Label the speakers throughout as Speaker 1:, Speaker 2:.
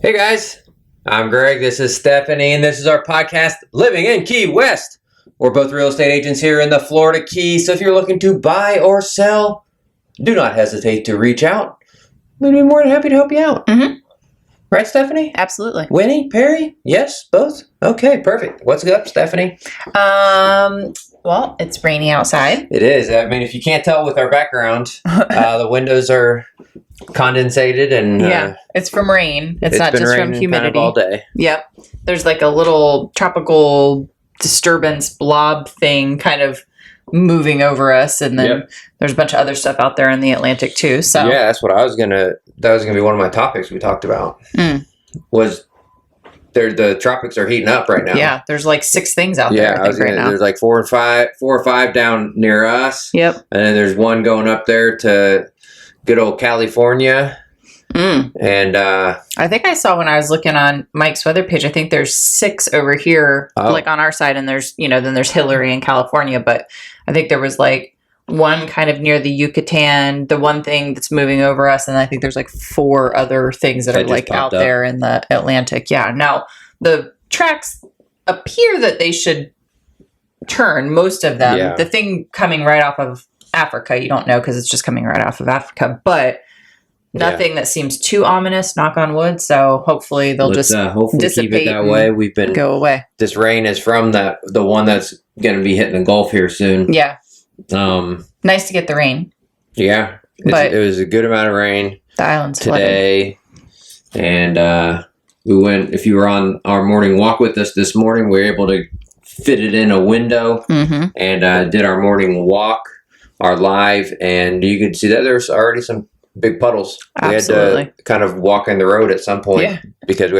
Speaker 1: Hey guys, I'm Greg. This is Stephanie, and this is our podcast, Living in Key West. We're both real estate agents here in the Florida Keys, so if you're looking to buy or sell, do not hesitate to reach out. We'd be more than happy to help you out.
Speaker 2: Mm-hmm.
Speaker 1: Right, Stephanie?
Speaker 2: Absolutely.
Speaker 1: Winnie, Perry? Yes, both? Okay, perfect. What's up, Stephanie?
Speaker 2: Well, it's rainy outside.
Speaker 1: It is. I mean, if you can't tell with our background, the windows are condensated and
Speaker 2: it's from rain. It's not
Speaker 1: been
Speaker 2: just from
Speaker 1: raining
Speaker 2: humidity.
Speaker 1: kind of all day.
Speaker 2: Yep. There's like a little tropical disturbance blob thing kind of moving over us, and then there's a bunch of other stuff out there in the Atlantic too. So
Speaker 1: yeah, that's what that was gonna be one of my topics we talked about. Was the tropics are heating up right now.
Speaker 2: Yeah, there's like 6 things out there. Right now.
Speaker 1: There's like 4 or 5 down near us.
Speaker 2: Yep.
Speaker 1: And then there's one going up there to good old California. And
Speaker 2: I think I saw when I was looking on Mike's weather page, I think there's 6 over here, like on our side, and there's, then there's Hillary in California, but I think there was like one kind of near the Yucatan, the one thing that's moving over us, and I think there's like 4 other things that are like out there in the Atlantic. Yeah. Now, the tracks appear that they should turn, most of them. Yeah. The thing coming right off of Africa, you don't know because it's just coming right off of Africa, but nothing that seems too ominous, knock on wood. So hopefully they'll hopefully dissipate,
Speaker 1: keep it that way. We've been
Speaker 2: go away.
Speaker 1: This rain is from the one that's going to be hitting the Gulf here soon.
Speaker 2: Yeah. Nice to get the rain.
Speaker 1: Yeah, but it was a good amount of rain.
Speaker 2: The island's
Speaker 1: today, flooded. And we went. If you were on our morning walk with us this morning, we were able to fit it in a window and did our morning walk, our live, and you could see that there's already some big puddles.
Speaker 2: Absolutely.
Speaker 1: We had to kind of walk in the road at some point because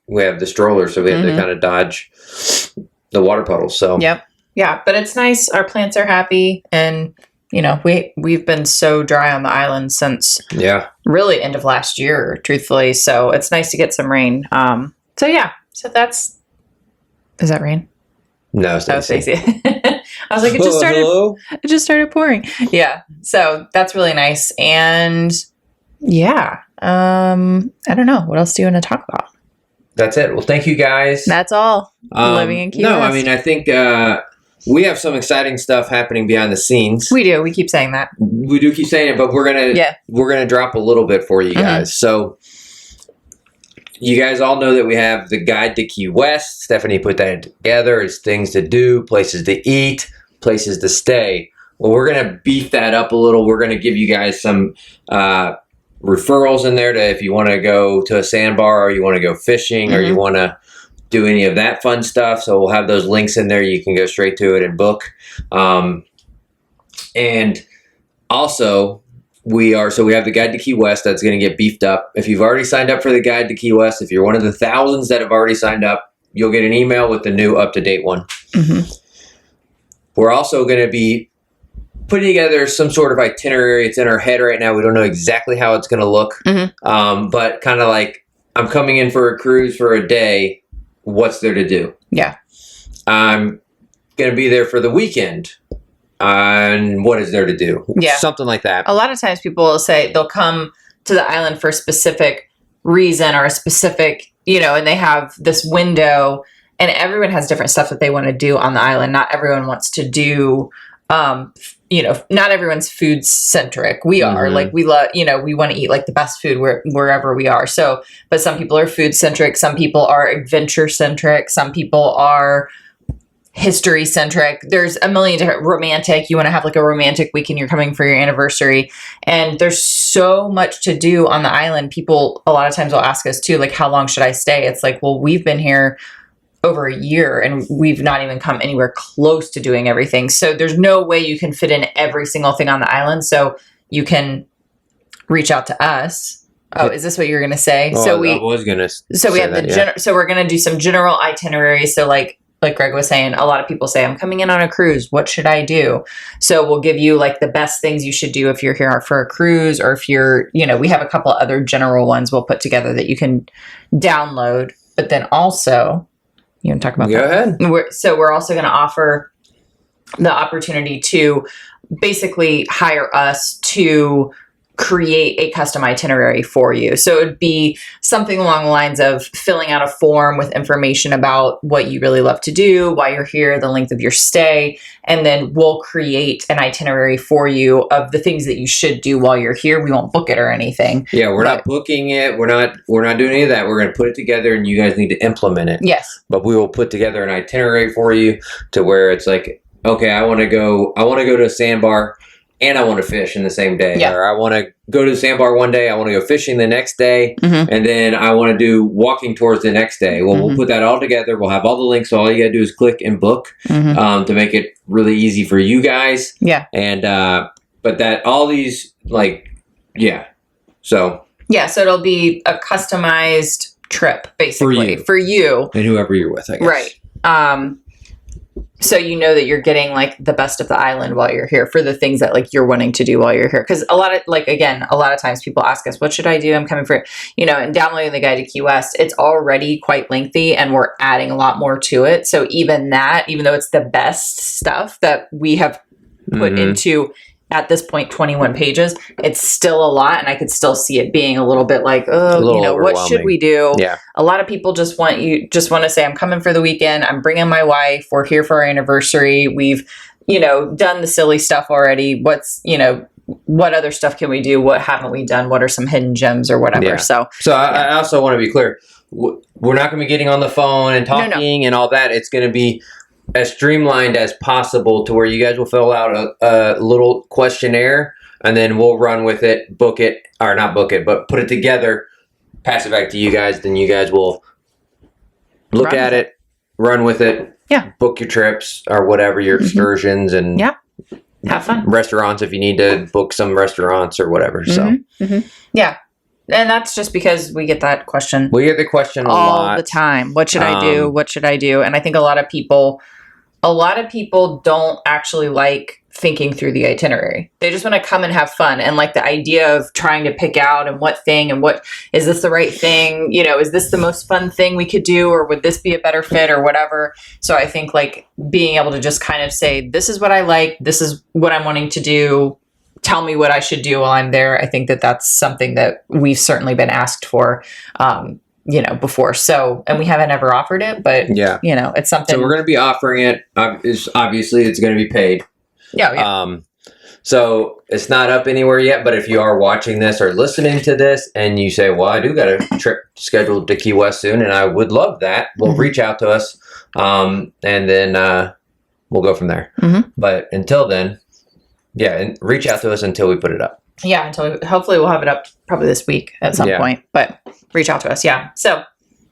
Speaker 1: we have the stroller, so we had to kind of dodge the water puddles. So
Speaker 2: yeah, but it's nice. Our plants are happy, and we've been so dry on the island since really end of last year, truthfully. So it's nice to get some rain. So that's is that rain?
Speaker 1: No, it's not.
Speaker 2: Stacey. I was like, it just started pouring. Yeah. So that's really nice. And I don't know. What else do you want to talk about?
Speaker 1: That's it. Well, thank you guys.
Speaker 2: That's all. Living in Key West.
Speaker 1: I mean, I think we have some exciting stuff happening behind the scenes.
Speaker 2: We do. We keep saying that.
Speaker 1: We do keep saying it, but we're gonna drop a little bit for you guys. So you guys all know that we have the guide to Key West. Stephanie put that together. It's things to do, places to eat, places to stay. Well, we're going to beef that up a little. We're going to give you guys some referrals in there to if you want to go to a sandbar or you want to go fishing or you want to do any of that fun stuff. So we'll have those links in there. You can go straight to it and book. And also, we have the guide to Key West that's going to get beefed up. If you've already signed up for the guide to Key West, if you're one of the thousands that have already signed up, you'll get an email with the new up-to-date one. We're also going to be putting together some sort of itinerary. It's in our head right now. We don't know exactly how it's going to look, but kind of like, I'm coming in for a cruise for a day. What's there to do? Yeah. I'm going to be there for the weekend. And what is there to do? Yeah. Something like that.
Speaker 2: A lot of times people will say they'll come to the island for a specific reason or a specific, and they have this window, and everyone has different stuff that they want to do on the island. Not everyone wants to do, not everyone's food centric. We are like, we love, we want to eat like the best food wherever we are. So, but some people are food centric. Some people are adventure centric. Some people are history centric. There's a million different romantic. You want to have like a romantic weekend. You're coming for your anniversary, and there's so much to do on the island. People a lot of times will ask us too, like, how long should I stay? It's like, well, we've been here over a year and we've not even come anywhere close to doing everything. So there's no way you can fit in every single thing on the island. So you can reach out to us. Oh, is this what you're going to say?
Speaker 1: Oh, so I was going to.
Speaker 2: So we have so we're going to do some general itineraries. So like Greg was saying, a lot of people say, I'm coming in on a cruise. What should I do? So we'll give you like the best things you should do if you're here for a cruise, or if you're, we have a couple other general ones we'll put together that you can download. But then also, you want to talk about that?
Speaker 1: Go ahead.
Speaker 2: We're also going to offer the opportunity to basically hire us to create a custom itinerary for you. So it would be something along the lines of filling out a form with information about what you really love to do, why you're here, the length of your stay, and then we'll create an itinerary for you of the things that you should do while you're here. We won't book it or anything.
Speaker 1: Yeah, we're not booking it. We're not doing any of that. We're going to put it together, and you guys need to implement it.
Speaker 2: Yes.
Speaker 1: But we will put together an itinerary for you to where it's like, okay, I want to go to a sandbar and I want to fish in the same day.
Speaker 2: Yeah.
Speaker 1: Or I want to go to the sandbar one day, I want to go fishing the next day, and then I want to do walking tours the next day. Well, we'll put that all together. We'll have all the links. So all you got to do is click and book to make it really easy for you guys.
Speaker 2: Yeah.
Speaker 1: And, but that all these, like, yeah. So.
Speaker 2: Yeah, so it'll be a customized trip, basically, for you.
Speaker 1: And whoever you're with, I guess.
Speaker 2: Right. So you know that you're getting like the best of the island while you're here for the things that like you're wanting to do while you're here. Because a lot of times people ask us, what should I do? I'm coming for, and downloading the guide to Key West, it's already quite lengthy and we're adding a lot more to it. So even though it's the best stuff that we have put into at this point 21 pages, it's still a lot, and I could still see it being a little bit like, what should we do?
Speaker 1: Yeah.
Speaker 2: A lot of people just want to say, I'm coming for the weekend, I'm bringing my wife, we're here for our anniversary, we've done the silly stuff already, what other stuff can we do, what haven't we done, what are some hidden gems or whatever.
Speaker 1: Yeah.
Speaker 2: So
Speaker 1: I also want to be clear, we're not going to be getting on the phone and talking and all that. It's going to be as streamlined as possible to where you guys will fill out a little questionnaire, and then we'll run with it, put it together, pass it back to you guys. Then you guys will look at it, run with it, book your trips or whatever, your excursions, and
Speaker 2: have fun.
Speaker 1: Restaurants if you need to book some restaurants or whatever. So
Speaker 2: yeah. And that's just because we get that question.
Speaker 1: We get the question
Speaker 2: all the time. What should I do? What should I do? And I think a lot of people don't actually like thinking through the itinerary. They just want to come and have fun. And like the idea of trying to pick out and what thing and what, is this the right thing? Is this the most fun thing we could do? Or would this be a better fit or whatever? So I think like being able to just kind of say, this is what I like. This is what I'm wanting to do. Tell me what I should do while I'm there. I think that that's something that we've certainly been asked for, before. So, and we haven't ever offered it, but it's something.
Speaker 1: So we're going to be offering it. Obviously, it's going to be paid.
Speaker 2: Yeah.
Speaker 1: So it's not up anywhere yet, but if you are watching this or listening to this and you say, well, I do got a trip scheduled to Key West soon and I would love that, well, reach out to us. And then we'll go from there. But until then, and reach out to us until we put it up.
Speaker 2: Yeah, hopefully we'll have it up probably this week at some point. But reach out to us. Yeah, so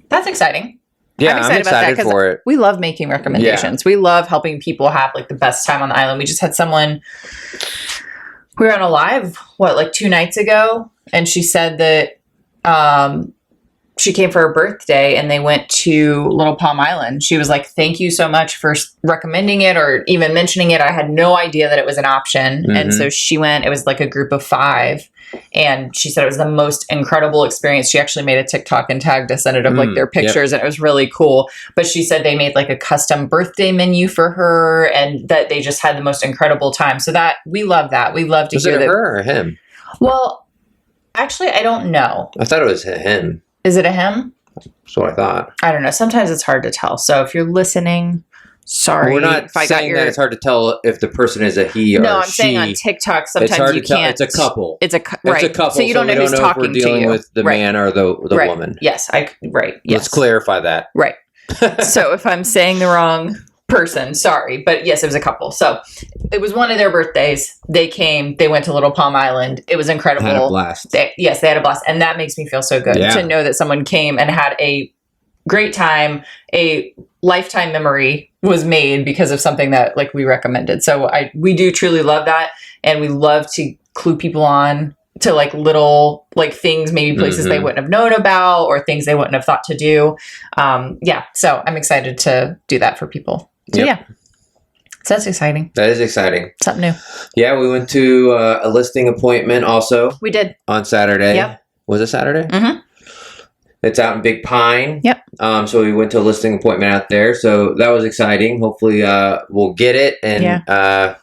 Speaker 2: that's exciting.
Speaker 1: Yeah, I'm excited for it.
Speaker 2: We love making recommendations. Yeah. We love helping people have like the best time on the island. We just had someone. We were on a live 2 nights ago, and she said that she came for her birthday and they went to Little Palm Island. She was like, thank you so much for recommending it or even mentioning it. I had no idea that it was an option. And so she went, it was like a group of 5. And she said it was the most incredible experience. She actually made a TikTok and tagged us in it of like their pictures and it was really cool. But she said they made like a custom birthday menu for her and that they just had the most incredible time. So that we love that. We love to hear that.
Speaker 1: Was it her or him?
Speaker 2: Well, actually, I don't know.
Speaker 1: I thought it was him.
Speaker 2: Is it a him?
Speaker 1: That's what I thought.
Speaker 2: I don't know. Sometimes it's hard to tell. So if you're listening, sorry.
Speaker 1: We're not saying that it's hard to tell if the person is a he or
Speaker 2: no, I'm
Speaker 1: she.
Speaker 2: saying on TikTok sometimes you can't.
Speaker 1: It's a couple.
Speaker 2: It's a couple.
Speaker 1: So you don't know who's talking to you. If we're dealing with the man or the woman.
Speaker 2: Yes. Yes.
Speaker 1: Let's clarify that.
Speaker 2: Right. So if I'm saying the wrong person, sorry, but yes, it was a couple. So it was one of their birthdays. They came, they went to Little Palm Island. It was incredible.
Speaker 1: Had a blast.
Speaker 2: They had a blast. And that makes me feel so good to know that someone came and had a great time. A lifetime memory was made because of something that like we recommended. So we do truly love that. And we love to clue people on to like little like things, maybe places they wouldn't have known about or things they wouldn't have thought to do. So I'm excited to do that for people. So so that's exciting.
Speaker 1: That is exciting. Something new. Yeah, we went to a listing appointment also.
Speaker 2: We did.
Speaker 1: On Saturday.
Speaker 2: Yep.
Speaker 1: Was it Saturday? Mm-hmm. It's out in Big Pine.
Speaker 2: Yep.
Speaker 1: So we went to a listing appointment out there. So that was exciting. Hopefully we'll get it. And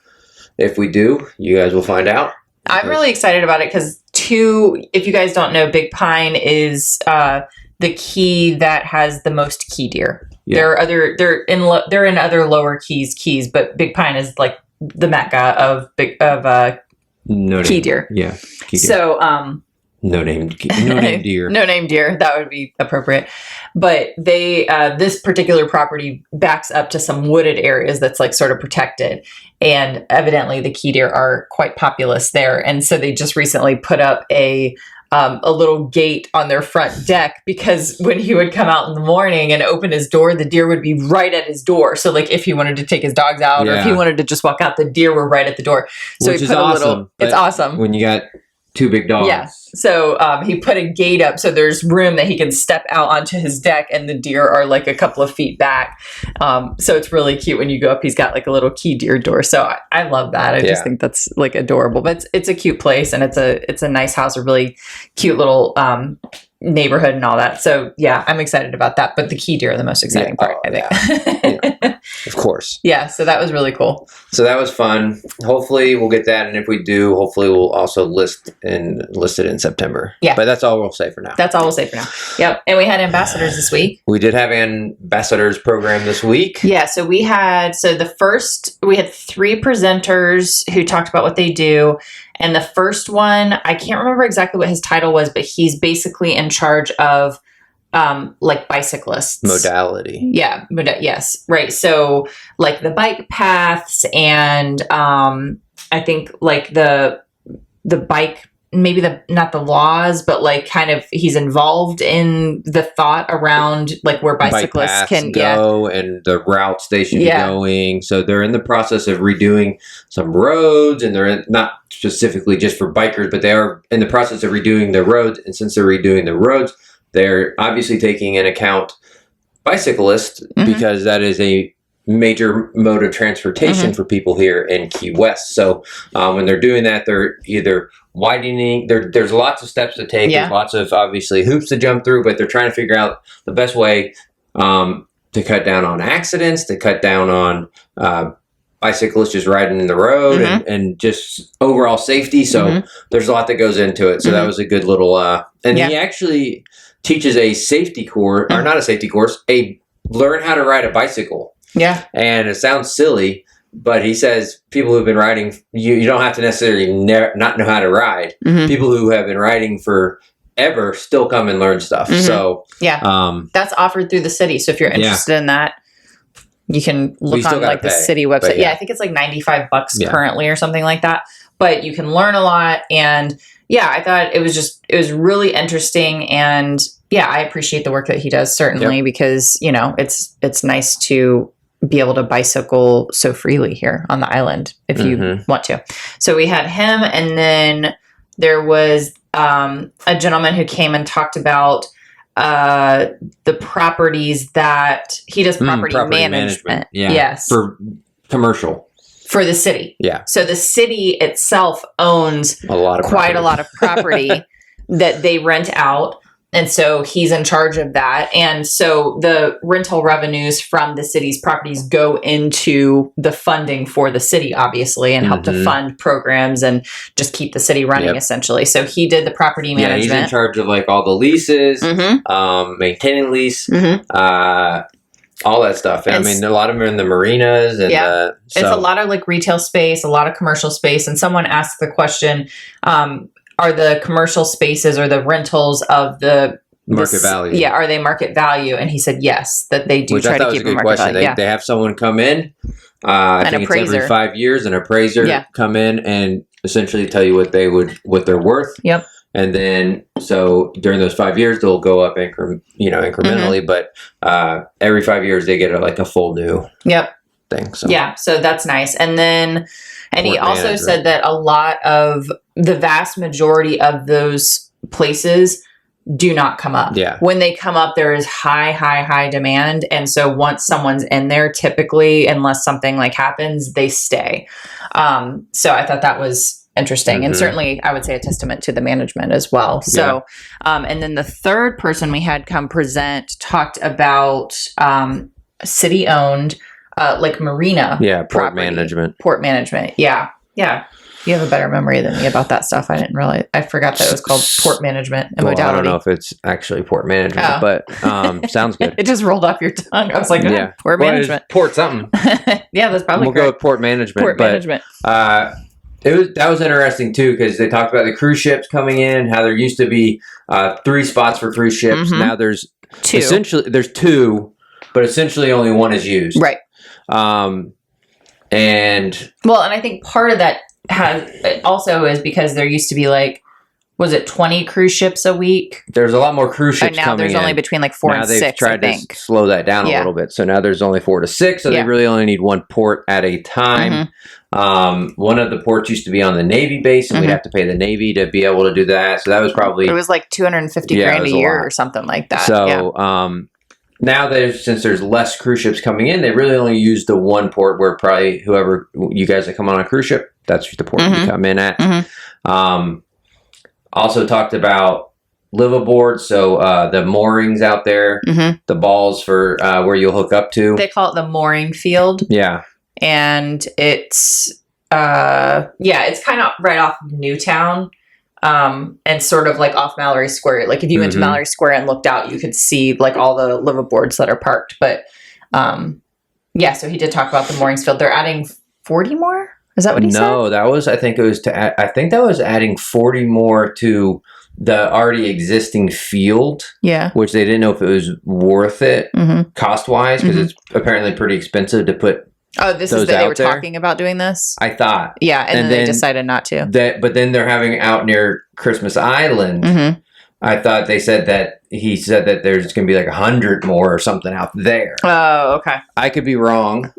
Speaker 1: if we do, you guys will find out.
Speaker 2: I'm really excited about it because two. If you guys don't know, Big Pine is the key that has the most key deer.
Speaker 1: Yeah.
Speaker 2: There are other they're in other lower keys, but Big Pine is like the mecca of key deer.
Speaker 1: Yeah, key deer.
Speaker 2: So
Speaker 1: no name deer.
Speaker 2: No name deer. That would be appropriate. But they this particular property backs up to some wooded areas that's like sort of protected, and evidently the key deer are quite populous there. And so they just recently put up a little gate on their front deck, because when he would come out in the morning and open his door, the deer would be right at his door. So like if he wanted to take his dogs out or if he wanted to just walk out, the deer were right at the door. So
Speaker 1: Which
Speaker 2: he
Speaker 1: is
Speaker 2: put
Speaker 1: awesome,
Speaker 2: it's awesome.
Speaker 1: When you got two big dogs.
Speaker 2: Yeah. So he put a gate up so there's room that he can step out onto his deck, and the deer are like a couple of feet back. So it's really cute when you go up. He's got like a little key deer door. So I love that. I just think that's like adorable. But it's a cute place, and it's a nice house, a really cute little neighborhood and all that. So yeah, I'm excited about that. But the key deer are the most exciting part, I think.
Speaker 1: Of course.
Speaker 2: Yeah, so that was really cool.
Speaker 1: So that was fun. Hopefully we'll get that, and if we do, hopefully we'll also list it in September.
Speaker 2: Yeah.
Speaker 1: But that's all we'll say for now.
Speaker 2: That's all we'll say for now. Yep. And we had ambassadors this week.
Speaker 1: We did have an ambassadors program this week.
Speaker 2: Yeah, so we had three presenters who talked about what they do. And the first one, I can't remember exactly what his title was, but he's basically in charge of like bicyclists.
Speaker 1: Modality.
Speaker 2: Yeah. Yes. Right. So like the bike paths and I think like the bike, maybe not the laws, but like kind of he's involved in the thought around like where bicyclists can
Speaker 1: go and the routes they should be going. So they're in the process of redoing some roads, and they're not specifically just for bikers, but they are in the process of redoing the roads. And since they're redoing the roads, they're obviously taking into account bicyclists, because that is a major mode of transportation for people here in Key West. So when they're doing that, they're either widening, there's lots of steps to take, there's lots of obviously hoops to jump through, but they're trying to figure out the best way to cut down on accidents, to cut down on bicyclists just riding in the road and just overall safety. So there's a lot that goes into it. So that was a good little, and he actually teaches a safety course, or not a safety course, learn how to ride a bicycle.
Speaker 2: Yeah.
Speaker 1: And it sounds silly, but he says people who've been riding, you don't have to necessarily not know how to ride. People who have been riding forever still come and learn stuff. So
Speaker 2: that's offered through the city. So if you're interested in that, you can look on like the city website. Yeah, I think it's like $95 currently or something like that. But you can learn a lot. And yeah, I thought it was really interesting. And yeah, I appreciate the work that he does, certainly, because, you know, it's nice to be able to bicycle so freely here on the island if you want to. So we had him, and then there was a gentleman who came and talked about the properties that he does property management.
Speaker 1: Yeah.
Speaker 2: Yes.
Speaker 1: For commercial.
Speaker 2: For the city.
Speaker 1: Yeah.
Speaker 2: So the city itself owns quite a lot of property that they rent out. And so he's in charge of that. And so the rental revenues from the city's properties go into the funding for the city, obviously, and help to fund programs and just keep the city running, essentially. So he did the property management.
Speaker 1: Yeah, he's in charge of like all the leases, maintaining lease, all that stuff. And I mean, a lot of them are in the marinas. And it's a lot of like retail space, a lot of commercial space. And someone asked the question, are the commercial spaces or the rentals of the market value?
Speaker 2: Yeah, are they market value? And he said yes, that they do try to keep a market value.
Speaker 1: They have someone come in. I think it's every 5 years, an appraiser come in and essentially tell you what they're worth.
Speaker 2: Yep.
Speaker 1: And then so during those 5 years, they'll go up incrementally. But every 5 years, they get a full new thing. So. Yeah,
Speaker 2: so that's nice. And then. And he also said that a lot of the vast majority of those places do not come up.
Speaker 1: Yeah.
Speaker 2: When they come up, there is high demand. And so once someone's in there, typically, unless something like happens, they stay. So I thought that was interesting. And certainly I would say a testament to the management as well. So, and then the third person we had come present talked about city owned like marina
Speaker 1: port management.
Speaker 2: Yeah. You have a better memory than me about that stuff. I didn't realize. I forgot that it was called port management and
Speaker 1: Well,
Speaker 2: modality.
Speaker 1: I don't know if it's actually port management, but sounds good.
Speaker 2: It just rolled off your tongue. I was like,
Speaker 1: Yeah.
Speaker 2: port management.
Speaker 1: Port something.
Speaker 2: Yeah, that's probably
Speaker 1: We'll
Speaker 2: correct.
Speaker 1: go with port management.
Speaker 2: Port management.
Speaker 1: That was interesting too, because they talked about the cruise ships coming in, how there used to be 3 spots for cruise ships.
Speaker 2: Mhm.
Speaker 1: Now there's
Speaker 2: 2.
Speaker 1: essentially there's 2, but essentially only 1 is used.
Speaker 2: Right.
Speaker 1: And
Speaker 2: Well, and I think part of that also is because there used to be like, was it 20 cruise ships a week?
Speaker 1: there's a lot more cruise ships
Speaker 2: And now
Speaker 1: coming
Speaker 2: there's
Speaker 1: in.
Speaker 2: only between like 4
Speaker 1: Now
Speaker 2: and
Speaker 1: they've
Speaker 2: 6, I
Speaker 1: tried to
Speaker 2: think.
Speaker 1: slow that down a
Speaker 2: Yeah.
Speaker 1: little bit. So now there's only 4 to 6. So
Speaker 2: Yeah.
Speaker 1: they really only need 1 port at a time. One of the ports used to be on the Navy base, and we'd have to pay the Navy to be able to do that. So that was probably
Speaker 2: It was like 250
Speaker 1: Yeah, it
Speaker 2: grand a
Speaker 1: was a
Speaker 2: year
Speaker 1: lot.
Speaker 2: or something like that.
Speaker 1: so.
Speaker 2: Yeah.
Speaker 1: Now since there's less cruise ships coming in, they really only use the 1 port where probably whoever you guys that come on a cruise ship, that's the port you come in at. Also talked about liveaboard, so the moorings out there, the balls for where you'll hook up to.
Speaker 2: They call it the mooring field.
Speaker 1: Yeah.
Speaker 2: And it's it's kind of right off Newtown, and sort of like off Mallory Square. Like if you went to Mallory Square and looked out, you could see like all the liveaboards that are parked. But so he did talk about the moorings field. They're adding 40 more. Is that what he said?
Speaker 1: No, that was I think that was adding 40 more to the already existing field.
Speaker 2: Yeah.
Speaker 1: Which they didn't know if it was worth it cost wise, because it's apparently pretty expensive to put.
Speaker 2: Oh, this
Speaker 1: those
Speaker 2: is that they
Speaker 1: out
Speaker 2: were
Speaker 1: there.
Speaker 2: talking about doing this?
Speaker 1: I thought.
Speaker 2: Yeah, and then they decided not to.
Speaker 1: But then they're having out near Christmas Island. I thought he said that there's going to be like 100 more or something out there.
Speaker 2: Oh, okay.
Speaker 1: I could be wrong.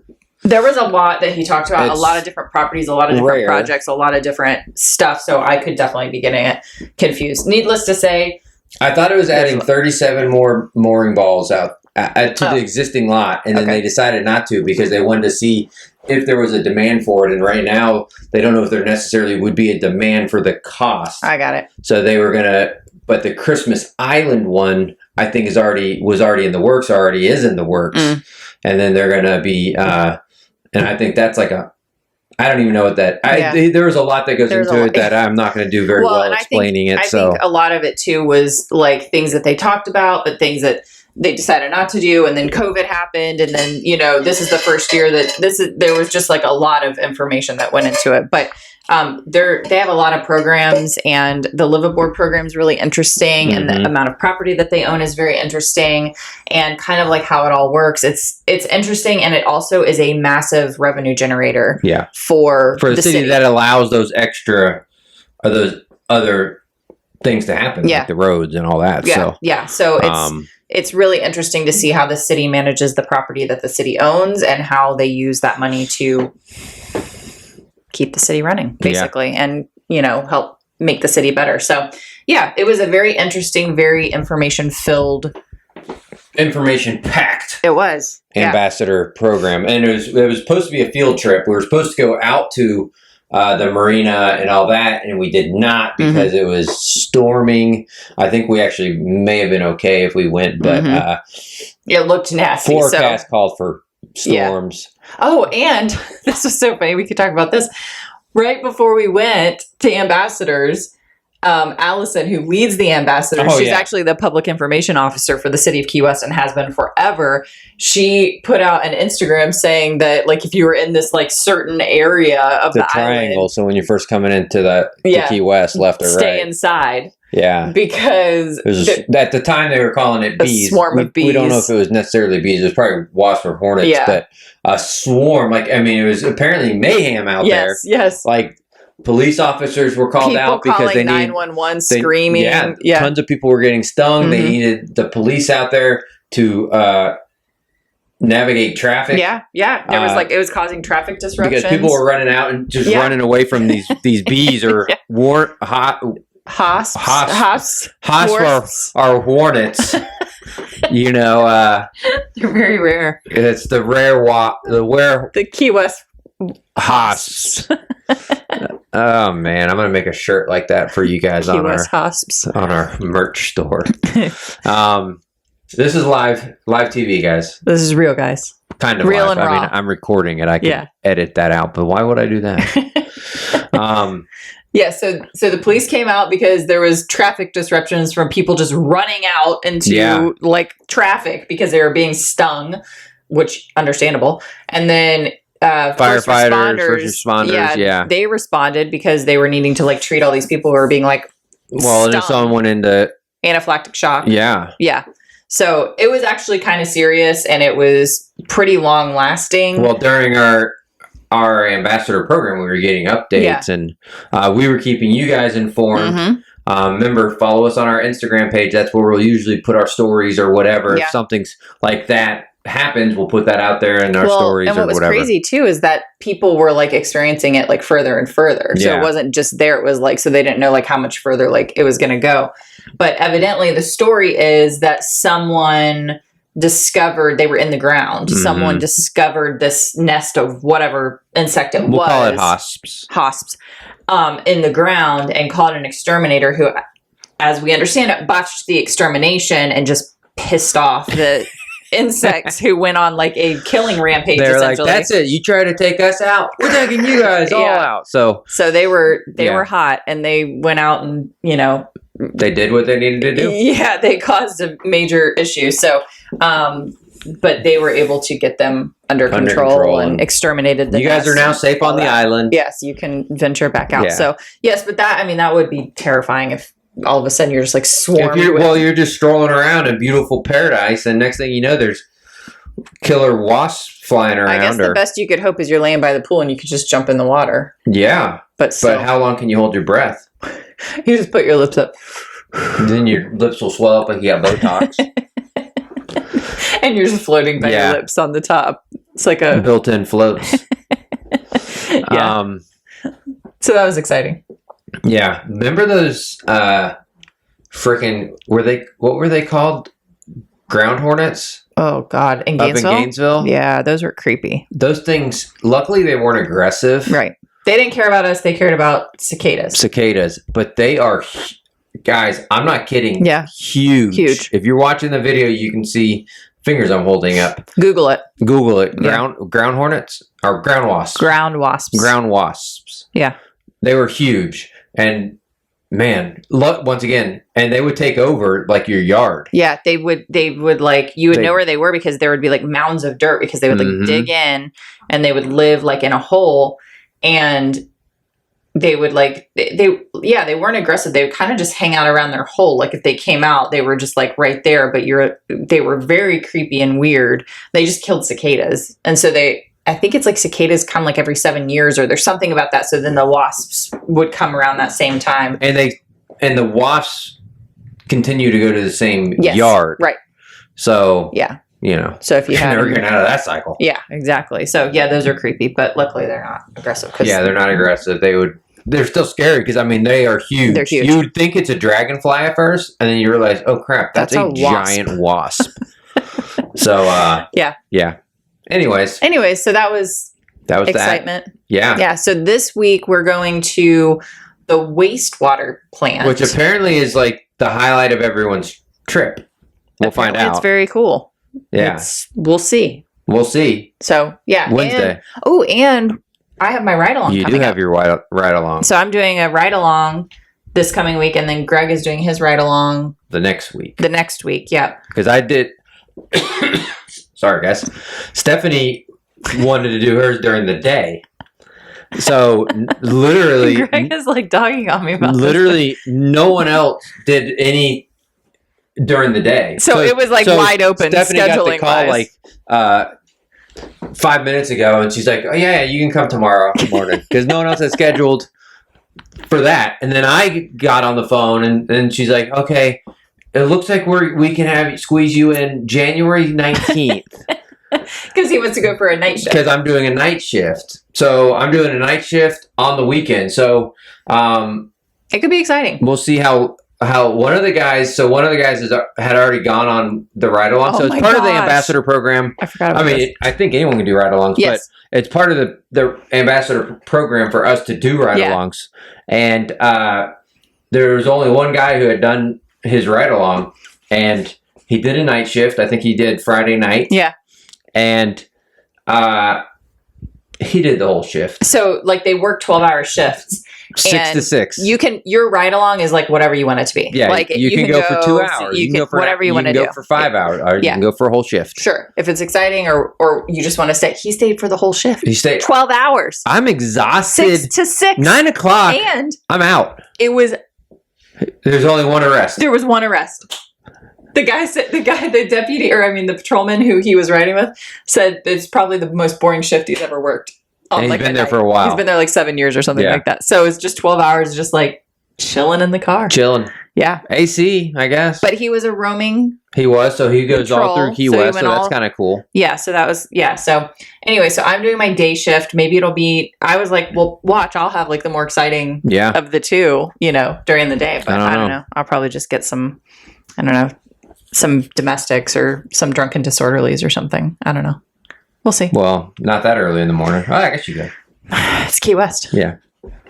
Speaker 2: There was a lot that he talked about,
Speaker 1: It's
Speaker 2: a lot of different properties, a lot of different
Speaker 1: rare.
Speaker 2: projects, a lot of different stuff. So I could definitely be getting it confused. Needless to say,
Speaker 1: I thought it was adding 37 more mooring balls out to the existing lot, and then they decided not to because they wanted to see if there was a demand for it. And right now, they don't know if there necessarily would be a demand for the cost.
Speaker 2: I got it.
Speaker 1: So they were gonna, but the Christmas Island one, I think was already in the works, already is in the works, and then they're gonna be, and I think that's like I don't even know what that. There was a lot that goes into it that I'm not going to do very well explaining it.
Speaker 2: I think a lot of it too was like things that they talked about, but things that they decided not to do, and then COVID happened, and then this is the first year that there was just like a lot of information that went into it. But they have a lot of programs, and the liveaboard program is really interesting, and the amount of property that they own is very interesting, and kind of like how it all works. It's interesting, and it also is a massive revenue generator.
Speaker 1: Yeah.
Speaker 2: For
Speaker 1: the city that allows those extra or those other things to happen, like the roads and all that.
Speaker 2: Yeah. So it's really interesting to see how the city manages the property that the city owns and how they use that money to keep the city running, basically, and help make the city better. So it was a very interesting, very information packed. It was
Speaker 1: ambassador program, and it was supposed to be a field trip. We were supposed to go out to the marina and all that, and we did not because it was storming. I think we actually may have been okay if we went, but
Speaker 2: it looked nasty.
Speaker 1: Forecast called for storms.
Speaker 2: Oh, and this was so funny. We could talk about this. Right before we went to Ambassadors, Allison, who leads the Ambassadors, she's actually the public information officer for the city of Key West and has been forever. She put out an Instagram saying that, like, if you were in this like certain area of the
Speaker 1: triangle,
Speaker 2: island,
Speaker 1: so when you're first coming into the Key West, left or right,
Speaker 2: stay inside.
Speaker 1: Yeah,
Speaker 2: because
Speaker 1: at the time they were calling it bees.
Speaker 2: Swarm of bees.
Speaker 1: We don't know if it was necessarily bees. It was probably wasps or hornets, but a swarm. Like, I mean, it was apparently mayhem out there.
Speaker 2: Yes.
Speaker 1: Like, police officers were called out because they needed
Speaker 2: 911 screaming.
Speaker 1: Tons of people were getting stung. They needed the police out there to navigate traffic.
Speaker 2: There was it was causing traffic disruptions
Speaker 1: because people were running out and just running away from these bees or Hosps are hornets. They're
Speaker 2: very rare.
Speaker 1: It's the
Speaker 2: the Key West
Speaker 1: hosps. Oh man, I'm gonna make a shirt like that for you guys on our merch store. This is live TV, guys.
Speaker 2: This is real, guys.
Speaker 1: Kind of
Speaker 2: Real
Speaker 1: live.
Speaker 2: and
Speaker 1: I mean,
Speaker 2: raw.
Speaker 1: I'm recording it. I can edit that out, but why would I do that?
Speaker 2: Yeah, so the police came out because there was traffic disruptions from people just running out into like traffic because they were being stung, which understandable. And then
Speaker 1: firefighters, first responders,
Speaker 2: they responded because they were needing to like treat all these people who were being like
Speaker 1: and if someone went into
Speaker 2: anaphylactic shock.
Speaker 1: Yeah.
Speaker 2: So it was actually kind of serious and it was pretty long lasting.
Speaker 1: Well, during our ambassador program, we were getting updates and we were keeping you guys informed. Remember, follow us on our Instagram page. That's where we'll usually put our stories or whatever. If something's like that happens, we'll put that out there in our stories or whatever.
Speaker 2: And what was crazy too is that people were like experiencing it like further and further. So it wasn't just there. It was like, so they didn't know like how much further like it was going to go. But evidently the story is that someone discovered, they were in the ground. Someone discovered this nest of whatever insect it was.
Speaker 1: We'll call it hosps.
Speaker 2: In the ground and called an exterminator who, as we understand it, botched the extermination and just pissed off the insects who went on like a killing rampage.
Speaker 1: They're like, that's it. You try to take us out, we're taking you guys all out. So
Speaker 2: they were hot and they went out and, you know,
Speaker 1: they did what they needed to do.
Speaker 2: Yeah, they caused a major issue. So, but they were able to get them under control and exterminated the
Speaker 1: You guys are now safe on the island.
Speaker 2: Yes, you can venture back out. So, yes, but that would be terrifying if all of a sudden you're just like swarmed.
Speaker 1: You're just strolling around in beautiful paradise, and next thing you know, there's killer wasps flying around.
Speaker 2: I guess the best you could hope is you're laying by the pool and you could just jump in the water.
Speaker 1: Yeah. But how long can you hold your breath?
Speaker 2: You just put your lips up.
Speaker 1: Then your lips will swell up like you got Botox.
Speaker 2: And you're just floating by your lips on the top. It's like a
Speaker 1: built-in floats.
Speaker 2: So that was exciting.
Speaker 1: Yeah. Remember those what were they called? Ground hornets?
Speaker 2: Oh God. In Gainesville?
Speaker 1: Up in Gainesville?
Speaker 2: Yeah, those were creepy.
Speaker 1: Those things, luckily they weren't aggressive.
Speaker 2: Right. They didn't care about us. They cared about cicadas.
Speaker 1: But they are, guys, I'm not kidding.
Speaker 2: Yeah.
Speaker 1: Huge. If you're watching the video, you can see fingers I'm holding up.
Speaker 2: Google it.
Speaker 1: Ground hornets or ground wasps.
Speaker 2: Ground wasps. Yeah.
Speaker 1: They were huge. And man, once again, and they would take over like your yard.
Speaker 2: Yeah, they would like, you would know where they were because there would be like mounds of dirt because they would like dig in and they would live like in a hole. And they would like, they weren't aggressive. They would kind of just hang out around their hole. Like if they came out, they were just like right there, but they were very creepy and weird. They just killed cicadas. And so I think it's like cicadas come like every 7 years or there's something about that. So then the wasps would come around that same time.
Speaker 1: And the wasps continue to go to the same yard.
Speaker 2: Right.
Speaker 1: So, you know,
Speaker 2: so if you had
Speaker 1: never getting out of that cycle.
Speaker 2: Yeah, exactly. So those are creepy, but luckily they're not aggressive.
Speaker 1: They're not aggressive. They're still scary because I mean they are huge.
Speaker 2: They're huge.
Speaker 1: You would think it's a dragonfly at first, and then you realize, oh crap, that's a giant wasp. So yeah. Anyways, so
Speaker 2: that was excitement.
Speaker 1: That. Yeah.
Speaker 2: So this week we're going to the wastewater plant,
Speaker 1: which apparently is like the highlight of everyone's trip. We'll find out.
Speaker 2: It's very cool.
Speaker 1: Yeah.
Speaker 2: We'll see. So, yeah.
Speaker 1: Wednesday.
Speaker 2: And I have my ride-along
Speaker 1: You do have your ride-along.
Speaker 2: So I'm doing a ride-along this coming week, and then Greg is doing his ride-along.
Speaker 1: The next week,
Speaker 2: yeah.
Speaker 1: Because I did... Sorry, guys. Stephanie wanted to do hers during the day. So, literally...
Speaker 2: Greg is like dogging on me about
Speaker 1: literally, no one else did any... during the day.
Speaker 2: So it was like wide open.
Speaker 1: Stephanie got the call like 5 minutes ago and she's like, oh yeah, you can come tomorrow morning because no one else had scheduled for that. And then I got on the phone and then she's like, okay, it looks like we can squeeze you in January 19th.
Speaker 2: Because he wants to go for a night shift.
Speaker 1: Because I'm doing a night shift. So I'm doing a night shift on the weekend. So
Speaker 2: it could be exciting.
Speaker 1: We'll see how one of the guys had already gone on the ride along. So it's part of the ambassador program.
Speaker 2: I forgot about this.
Speaker 1: I think anyone can do ride alongs, but it's part of the ambassador program for us to do ride alongs. And there was only one guy who had done his ride along and he did a night shift. I think he did Friday night.
Speaker 2: Yeah.
Speaker 1: And He did the whole shift.
Speaker 2: So like they work 12-hour shifts.
Speaker 1: 6 to 6.
Speaker 2: Your ride along is like whatever you want it to be.
Speaker 1: Yeah,
Speaker 2: like
Speaker 1: you can go for 2 hours.
Speaker 2: You can go for whatever you want to do.
Speaker 1: You can go for 5 hours, or you can go for a whole shift.
Speaker 2: Sure, if it's exciting, or you just want to stay. He stayed for the whole shift.
Speaker 1: He stayed
Speaker 2: 12 hours.
Speaker 1: I'm exhausted.
Speaker 2: 6 to 6.
Speaker 1: 9 o'clock.
Speaker 2: And
Speaker 1: I'm out.
Speaker 2: it was.
Speaker 1: There's only one arrest.
Speaker 2: There was one arrest. The deputy, or I mean, the patrolman who he was riding with said it's probably the most boring shift he's ever worked.
Speaker 1: And he's been there for a while.
Speaker 2: He's been there like 7 years or something like that. So it's just 12 hours, just like chilling in the car.
Speaker 1: Chilling.
Speaker 2: Yeah.
Speaker 1: AC, I guess.
Speaker 2: But he was a roaming.
Speaker 1: He was, so he goes all through Key West, so that's kind of cool.
Speaker 2: Yeah, so that was, So anyway, so I'm doing my day shift. Maybe it'll be, I was like, well, watch, I'll have like the more exciting of the two, during the day. But I don't know. I'll probably just get some domestics or some drunken disorderlies or something. I don't know. We'll see.
Speaker 1: Well, not that early in the morning. Oh, I guess you could.
Speaker 2: It's Key West.
Speaker 1: Yeah.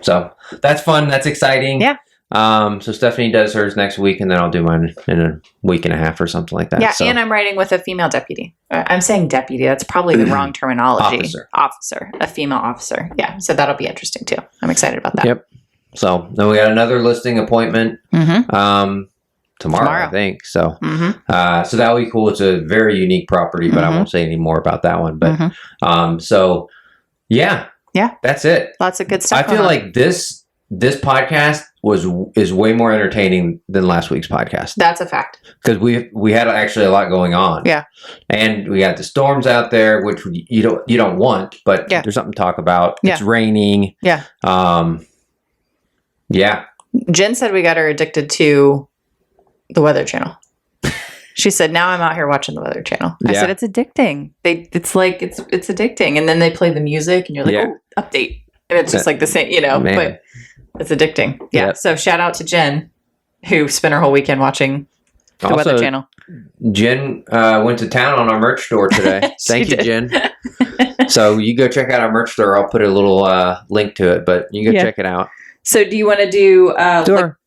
Speaker 1: So that's fun. That's exciting.
Speaker 2: Yeah.
Speaker 1: So Stephanie does hers next week, and then I'll do mine in a week and a half or something like that.
Speaker 2: Yeah,
Speaker 1: so.
Speaker 2: And I'm riding with a female deputy. I'm saying deputy. That's probably the wrong terminology. Officer. A female officer. Yeah. So that'll be interesting too. I'm excited about that.
Speaker 1: Yep. So then we got another listing appointment.
Speaker 2: Mm-hmm.
Speaker 1: Tomorrow, I think. So, so that'll be cool. It's a very unique property, but I won't say any more about that one. But, so yeah, that's it.
Speaker 2: Lots of good stuff.
Speaker 1: I feel like this podcast is way more entertaining than last week's podcast.
Speaker 2: That's a fact.
Speaker 1: Because we had actually a lot going on.
Speaker 2: Yeah. And
Speaker 1: we got the storms out there, which you don't want, but there's something to talk about. It's raining.
Speaker 2: Yeah.
Speaker 1: Yeah.
Speaker 2: Jen said we got her addicted to the Weather Channel. She said, now I'm out here watching the Weather Channel. I said, it's addicting. It's addicting. And then they play the music and you're like, oh, update. And it's just like the same, but it's addicting. Yeah. Yep. So shout out to Jen, who spent her whole weekend watching the Weather Channel.
Speaker 1: Jen went to town on our merch store today. Thank you, Jen. So you go check out our merch store. I'll put a little link to it, but you can go check it out.
Speaker 2: So do you want to do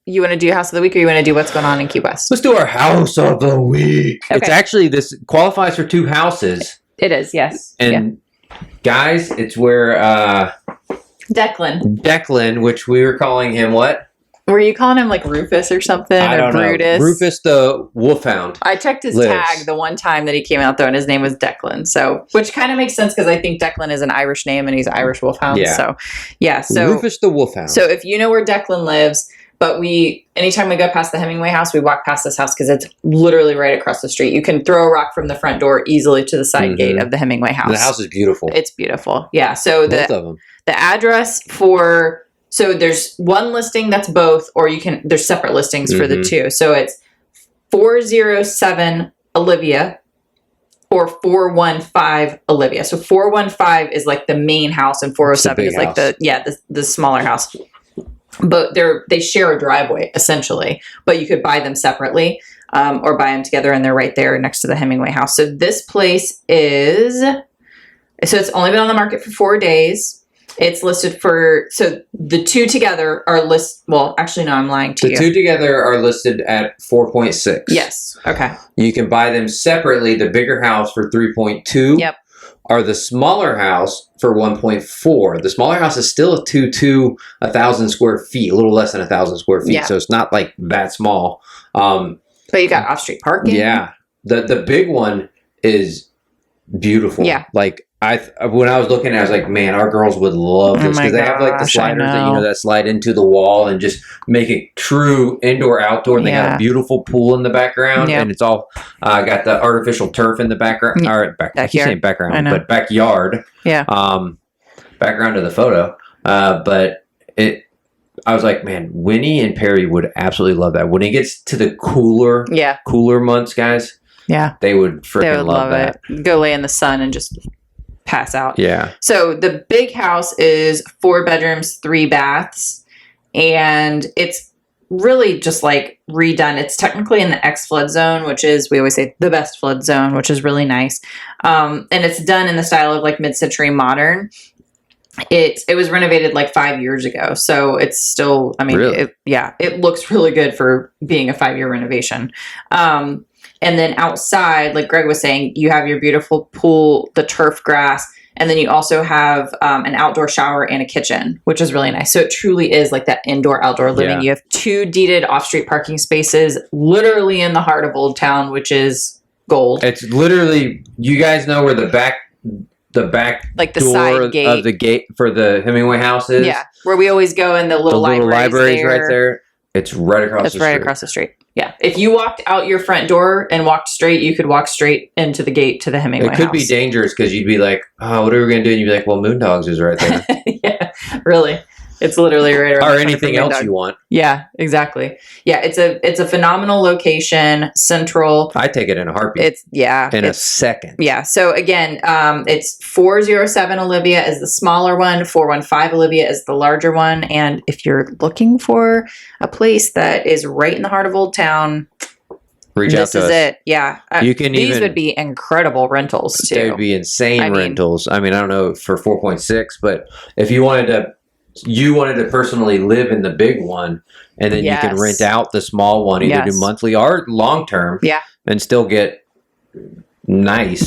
Speaker 2: you want to do House of the Week, or you want to do what's going on in Key West?
Speaker 1: Let's do our House of the Week. Okay. It's actually, this qualifies for 2 houses.
Speaker 2: It is, yes.
Speaker 1: And guys, it's where
Speaker 2: Declan,
Speaker 1: which we were calling him what?
Speaker 2: Were you calling him like Rufus or something?
Speaker 1: I don't
Speaker 2: Brutus?
Speaker 1: Know. Rufus the Wolfhound.
Speaker 2: I checked his tag the one time that he came out though, and his name was Declan. So, which kind of makes sense because I think Declan is an Irish name and he's an Irish Wolfhound. Yeah. So
Speaker 1: Rufus the Wolfhound.
Speaker 2: So if you know where Declan lives, but anytime we go past the Hemingway house, we walk past this house because it's literally right across the street. You can throw a rock from the front door easily to the side gate of the Hemingway house.
Speaker 1: The house is beautiful.
Speaker 2: It's beautiful. Yeah. So
Speaker 1: both of them. The
Speaker 2: address so there's one listing that's both, or there's separate listings for the two. So it's 407 Olivia or 415 Olivia. So 415 is like the main house and 407 is like the smaller house. But they share a driveway essentially, but you could buy them separately or buy them together, and they're right there next to the Hemingway house. So this place it's only been on the market for 4 days. It's listed so the two together are actually no, I'm lying to you.
Speaker 1: The two together are listed at 4.6.
Speaker 2: Yes. Okay. You
Speaker 1: can buy them separately. The bigger house for 3.2.
Speaker 2: Yep.
Speaker 1: Or the smaller house for 1.4. The smaller house is still a 1,000 square feet, a little less than 1,000 square feet. Yeah. So it's not like that small.
Speaker 2: But you got off-street parking.
Speaker 1: Yeah. The big one is beautiful.
Speaker 2: Yeah.
Speaker 1: Like when I was looking at it, I was like, man, our girls would love this because they have like the sliders that slide into the wall and just make it true indoor-outdoor. And they got a beautiful pool in the background, and it's all got the artificial turf in the background. I keep saying background, but backyard.
Speaker 2: Yeah.
Speaker 1: Background of the photo. But I was like, man, Winnie and Perry would absolutely love that. When it gets to the cooler months, guys, they would freaking love that.
Speaker 2: Go lay in the sun and just pass out.
Speaker 1: Yeah.
Speaker 2: So the big house is 4 bedrooms, 3 baths, and it's really just like redone. It's technically in the X flood zone, which is, we always say, the best flood zone, which is really nice. And it's done in the style of like mid-century modern. It was renovated like 5 years ago, so it's still,
Speaker 1: really?
Speaker 2: It looks really good for being a 5-year renovation. And then outside, like Greg was saying, you have your beautiful pool, the turf grass. And then you also have an outdoor shower and a kitchen, which is really nice. So it truly is like that indoor outdoor living.
Speaker 1: Yeah.
Speaker 2: You have 2 deeded off-street parking spaces literally in the heart of Old Town, which is gold.
Speaker 1: It's literally, you guys know where the back
Speaker 2: like the
Speaker 1: door
Speaker 2: side gate
Speaker 1: of the gate for the Hemingway house is.
Speaker 2: Yeah, where we always go in the little
Speaker 1: library's right there. It's right across the street.
Speaker 2: It's right across the street. Yeah. If you walked out your front door and walked straight, you could walk straight into the gate to the Hemingway house.
Speaker 1: It could be dangerous because you'd be like, oh, what are we going to do? And you'd be like, well, Moondogs is right there.
Speaker 2: Yeah, really. It's literally right around.
Speaker 1: Or anything else you want.
Speaker 2: Yeah, exactly. Yeah, it's a phenomenal location, central.
Speaker 1: I take it in a heartbeat. In a second.
Speaker 2: Yeah. So again, it's 407 Olivia is the smaller one, 415 Olivia is the larger one. And if you're looking for a place that is right in the heart of Old Town,
Speaker 1: reach out to us.
Speaker 2: This is it. Yeah.
Speaker 1: These
Speaker 2: would be incredible rentals too.
Speaker 1: They would be insane rentals. I mean, I don't know for 4.6, but if you wanted to personally live in the big one, and then you can rent out the small one, either do monthly or long term, and still get nice,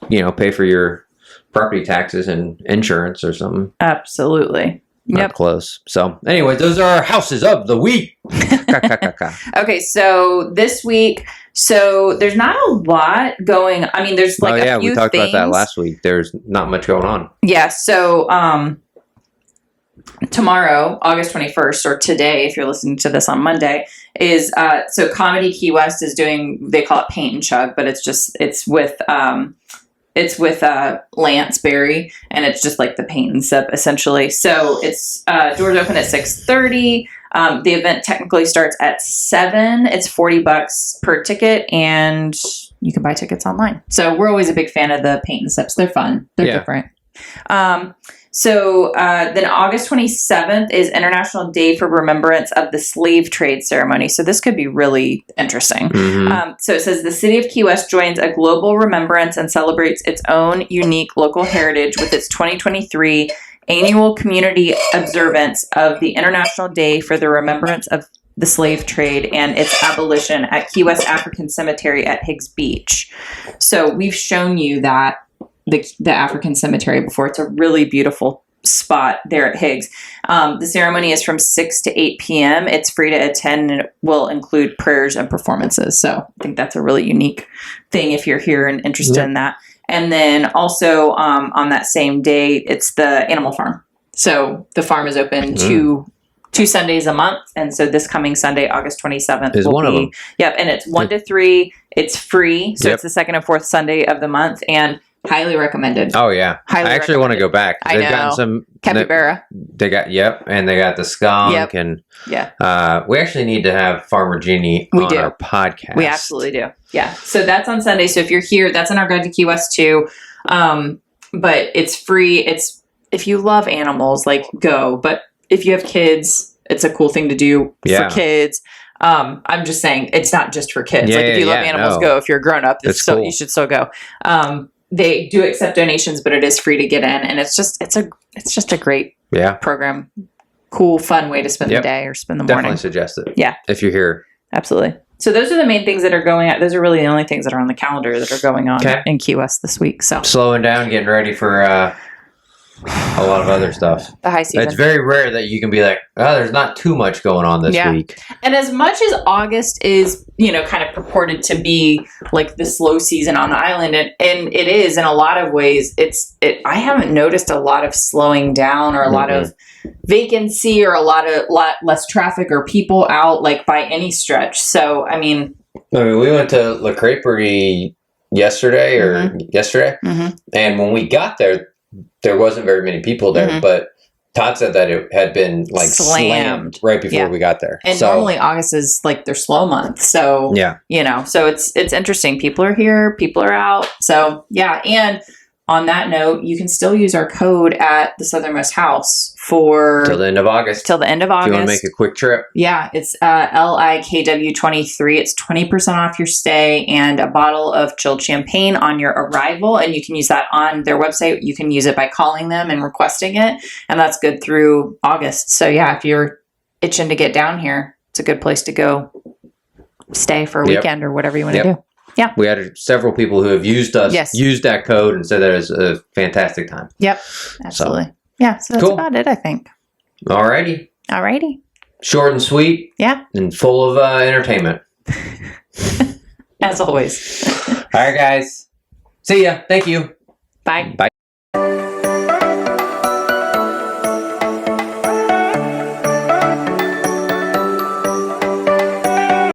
Speaker 1: pay for your property taxes and insurance or something.
Speaker 2: Absolutely.
Speaker 1: Not close. So anyways, those are our houses of the week.
Speaker 2: Okay, so this week, there's not a lot going. I mean, there's like a few
Speaker 1: we talked
Speaker 2: things.
Speaker 1: about that last week. There's not much going on. Yeah.
Speaker 2: So tomorrow, August 21st, or today, if you're listening to this on Monday, is so Comedy Key West is doing. They call it Paint and Chug, but it's with Lance Berry, and it's just like the paint and sip essentially. So it's doors open at 6:30. The event technically starts at 7. It's $40 per ticket, and you can buy tickets online. So we're always a big fan of the paint and sips. They're fun. They're different. So then August 27th is International Day for Remembrance of the Slave Trade Ceremony. So this could be really interesting.
Speaker 1: Mm-hmm.
Speaker 2: So it says the city of Key West joins a global remembrance and celebrates its own unique local heritage with its 2023 annual community observance of the International Day for the Remembrance of the Slave Trade and its abolition at Key West African Cemetery at Higgs Beach. So we've shown you that the African Cemetery before. It's a really beautiful spot there at Higgs. The ceremony is from 6 to 8 p.m. It's free to attend, and it will include prayers and performances. So I think that's a really unique thing if you're here and interested in that. And then also on that same day, it's the animal farm. So the farm is open two Sundays a month. And so this coming Sunday, August 27th
Speaker 1: is one of them.
Speaker 2: Yep. And it's 1 to 3. It's free. So it's the second and fourth Sunday of the month. And highly recommended.
Speaker 1: Oh yeah, I actually want to go back.
Speaker 2: They've
Speaker 1: gotten some
Speaker 2: capybara.
Speaker 1: They got and they got the skunk and we actually need to have Farmer Jeannie on our podcast.
Speaker 2: We absolutely do. Yeah, so that's on Sunday. So if you're here, that's in our guide to Key West too. But it's free. It's if you love animals, like go. But if you have kids, it's a cool thing to do for kids. I'm just saying it's not just for kids. Like if you love animals, go. If you're a grown up, cool. You should still go. They do accept donations, but it is free to get in, and it's just a great program. Cool, fun way to spend the day or spend the morning.
Speaker 1: Definitely suggest it.
Speaker 2: Yeah,
Speaker 1: if you're here,
Speaker 2: absolutely. So those are the main things that are going on. Those are really the only things that are on the calendar that are going on in Key West this week. So
Speaker 1: slowing down, getting ready for a lot of other stuff.
Speaker 2: The high season.
Speaker 1: It's very rare that you can be like, oh, there's not too much going on this week.
Speaker 2: And as much as August is, kind of purported to be like the slow season on the island, and it is in a lot of ways, I haven't noticed a lot of slowing down or a lot of vacancy or a lot less traffic or people out like by any stretch. So, I mean,
Speaker 1: we went to La Creperie yesterday, and when we got there wasn't very many people there, but Todd said that it had been like slammed right before we got there.
Speaker 2: And normally August is like their slow month. So, so it's interesting. People are here, people are out. So, and on that note, you can still use our code at the Southernmost House till
Speaker 1: the end of August.
Speaker 2: If you want
Speaker 1: to make a quick trip.
Speaker 2: Yeah, it's LIKW23. It's 20% off your stay and a bottle of chilled champagne on your arrival. And you can use that on their website. You can use it by calling them and requesting it. And that's good through August. So if you're itching to get down here, it's a good place to go stay for a weekend or whatever you want to do.
Speaker 3: Yeah.
Speaker 1: We had several people who have used that code and said that is a fantastic time.
Speaker 3: Yep. Absolutely. So that's
Speaker 1: Cool.
Speaker 3: about it, I think.
Speaker 1: Alrighty.
Speaker 3: Alrighty.
Speaker 1: Short and sweet.
Speaker 3: Yeah.
Speaker 1: And full of entertainment.
Speaker 3: As always.
Speaker 1: All right, guys. See ya. Thank you.
Speaker 3: Bye.
Speaker 1: Bye.